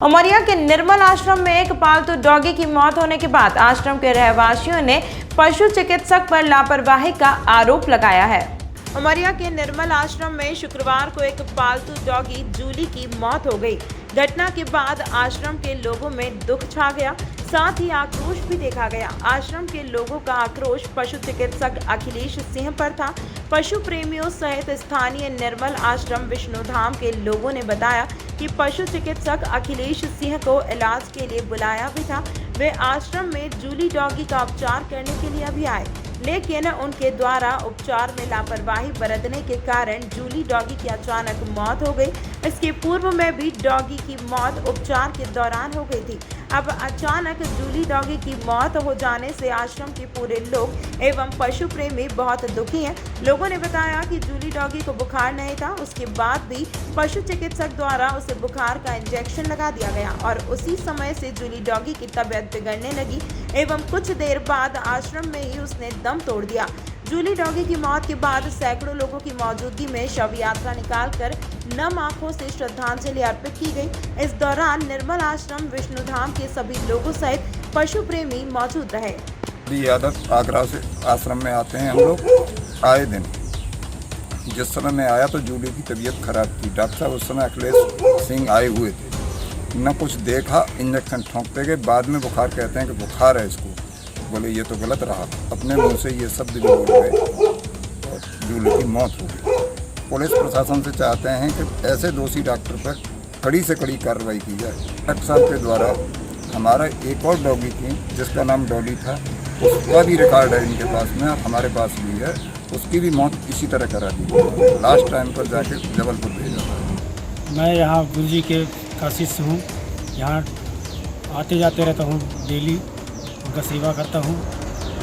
उमरिया के निर्मल आश्रम में एक पालतू डॉगी की मौत होने के बाद आश्रम के रहवासियों ने पशु चिकित्सक पर लापरवाही का आरोप लगाया है। उमरिया के निर्मल आश्रम में शुक्रवार को एक पालतू डॉगी जूली की मौत हो गई। घटना के बाद आश्रम के लोगों में दुख छा गया, साथ ही आक्रोश भी देखा गया। आश्रम के लोगों का आक्रोश पशु चिकित्सक अखिलेश सिंह पर था। पशु प्रेमियों सहित स्थानीय निर्मल आश्रम विष्णुधाम के लोगों ने बताया कि पशु चिकित्सक अखिलेश सिंह को इलाज के लिए बुलाया भी था। वे आश्रम में जूली डॉगी का उपचार करने के लिए भी आए, लेकिन उनके द्वारा उपचार में लापरवाही बरतने के कारण जूली डॉगी की अचानक मौत हो गई। इसके पूर्व में भी डॉगी की मौत उपचार के दौरान हो गई थी। अब अचानक जूली डॉगी की मौत हो जाने से आश्रम के पूरे लोग एवं पशु प्रेमी बहुत दुखी हैं। लोगों ने बताया कि जूली डॉगी को बुखार नहीं था, उसके बाद भी पशु चिकित्सक द्वारा उसे बुखार का इंजेक्शन लगा दिया गया और उसी समय से जूली डॉगी की तबीयत बिगड़ने लगी एवं कुछ देर बाद आश्रम में ही उसने दम तोड़ दिया। जूली डॉगी की मौत के बाद सैकड़ों लोगों की मौजूदगी में शव यात्रा निकालकर नम आंखों से श्रद्धांजलि अर्पित की गई। इस दौरान निर्मल आश्रम विष्णुधाम के सभी लोगों सहित पशु प्रेमी मौजूद रहे। यादव आगरा से आश्रम में आते हैं हम लोग आए दिन। जिस समय मैं आया तो जूली की तबीयत खराब थी। डॉक्टर साहब उस समय अखिलेश सिंह आए हुए थे, न कुछ देखा, इंजेक्शन ठोंकते गए। बाद में बुखार कहते हैं कि बुखार है इसको। बोले ये तो गलत रहा, अपने मुंह से ये शब्द बोल गए और जूली की मौत हो गई। पुलिस प्रशासन से चाहते हैं कि ऐसे दोषी डॉक्टर पर कड़ी से कड़ी कार्रवाई की जाए। डॉक्टर साहब के द्वारा हमारा एक और डॉगी थी जिसका नाम डॉली था, उसका भी रिकॉर्ड है इनके पास में और हमारे पास भी है। उसकी भी मौत इसी तरह करा दी, लास्ट टाइम पर जाके जबलपुर भेजा था। मैं यहाँ गुरु जी के काशी से हूँ, यहाँ आते जाते रहता हूँ, डेली उनका सेवा करता हूँ।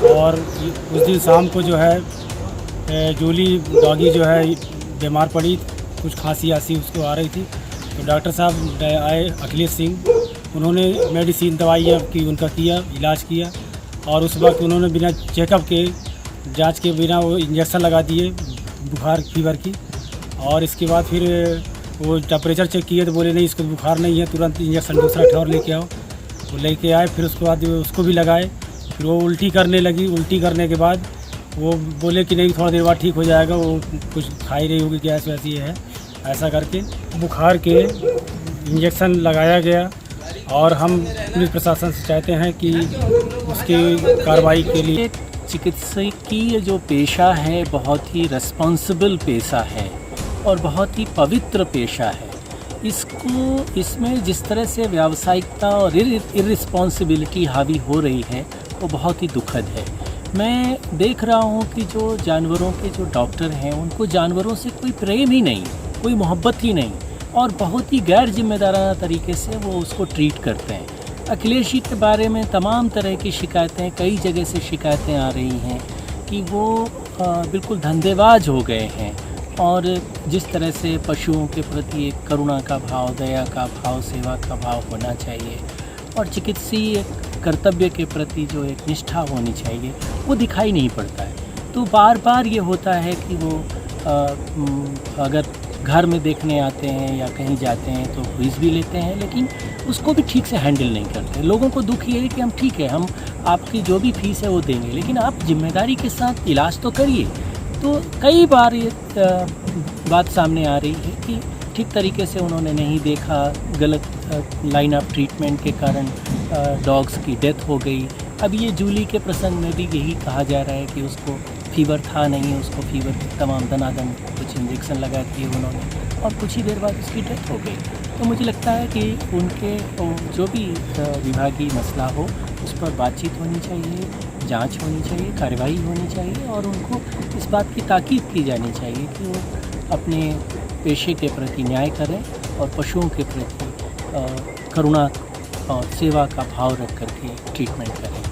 और उस दिन शाम को जो है जूली डॉगी जो है बीमार पड़ी, कुछ खांसी आसी उसको आ रही थी, तो डॉक्टर साहब आए अखिलेश सिंह, उन्होंने मेडिसिन दवाइयाँ की उनका किया, इलाज किया और उस वक्त उन्होंने बिना चेकअप के, जांच के बिना वो इंजेक्शन लगा दिए बुखार फीवर की। और इसके बाद फिर वो टेम्परेचर चेक किए तो बोले नहीं इसको बुखार नहीं है, तुरंत इंजेक्शन दूसरा ठहर लेके आओ। वो लेके आए, फिर उसके बाद उसको भी लगाए। फिर वो उल्टी करने लगी। उल्टी करने के बाद वो बोले कि नहीं थोड़ा देर बाद ठीक हो जाएगा, वो कुछ खा ही रही होगी, गैस वैसी है। ऐसा करके बुखार के इंजेक्शन लगाया गया और हम पुलिस प्रशासन से चाहते हैं कि उसकी कार्रवाई के लिए। चिकित्सकीय जो पेशा है बहुत ही रिस्पॉन्सिबल पेशा है और बहुत ही पवित्र पेशा है। इसमें जिस तरह से व्यावसायिकता और इर्रिस्पॉन्सिबिलिटी हावी हो रही है वो बहुत ही दुखद है। मैं देख रहा हूँ कि जो जानवरों के जो डॉक्टर हैं उनको जानवरों से कोई प्रेम ही नहीं, कोई मोहब्बत ही नहीं और बहुत ही गैर जिम्मेदाराना तरीके से वो उसको ट्रीट करते हैं। अखिलेश जी के बारे में तमाम तरह की शिकायतें, कई जगह से शिकायतें आ रही हैं कि वो बिल्कुल धंधेबाज हो गए हैं और जिस तरह से पशुओं के प्रति एक करुणा का भाव, दया का भाव, सेवा का भाव होना चाहिए और चिकित्सीय कर्तव्य के प्रति जो एक निष्ठा होनी चाहिए वो दिखाई नहीं पड़ता है। तो बार बार ये होता है कि वो अगर घर में देखने आते हैं या कहीं जाते हैं तो फीस भी लेते हैं, लेकिन उसको भी ठीक से हैंडल नहीं करते। लोगों को दुख ये है कि हम ठीक है, हम आपकी जो भी फीस है वो देंगे, लेकिन आप जिम्मेदारी के साथ इलाज तो करिए। तो कई बार ये बात सामने आ रही है कि ठीक तरीके से उन्होंने नहीं देखा, गलत लाइन ऑफ ट्रीटमेंट के कारण डॉग्स की डेथ हो गई। अब ये जूली के प्रसंग में भी यही कहा जा रहा है कि उसको फीवर था नहीं, उसको फीवर की तमाम दनादन कुछ इंजेक्शन लगा दिए उन्होंने और कुछ ही देर बाद उसकी डेथ हो गई। तो मुझे लगता है कि उनके जो भी विभागीय मसला हो उस पर बातचीत होनी चाहिए, जांच होनी चाहिए, कार्रवाई होनी चाहिए और उनको इस बात की ताकीद की जानी चाहिए कि वो अपने पेशे के प्रति न्याय करें और पशुओं के प्रति करुणा और सेवा का भाव रख करके ट्रीटमेंट करें।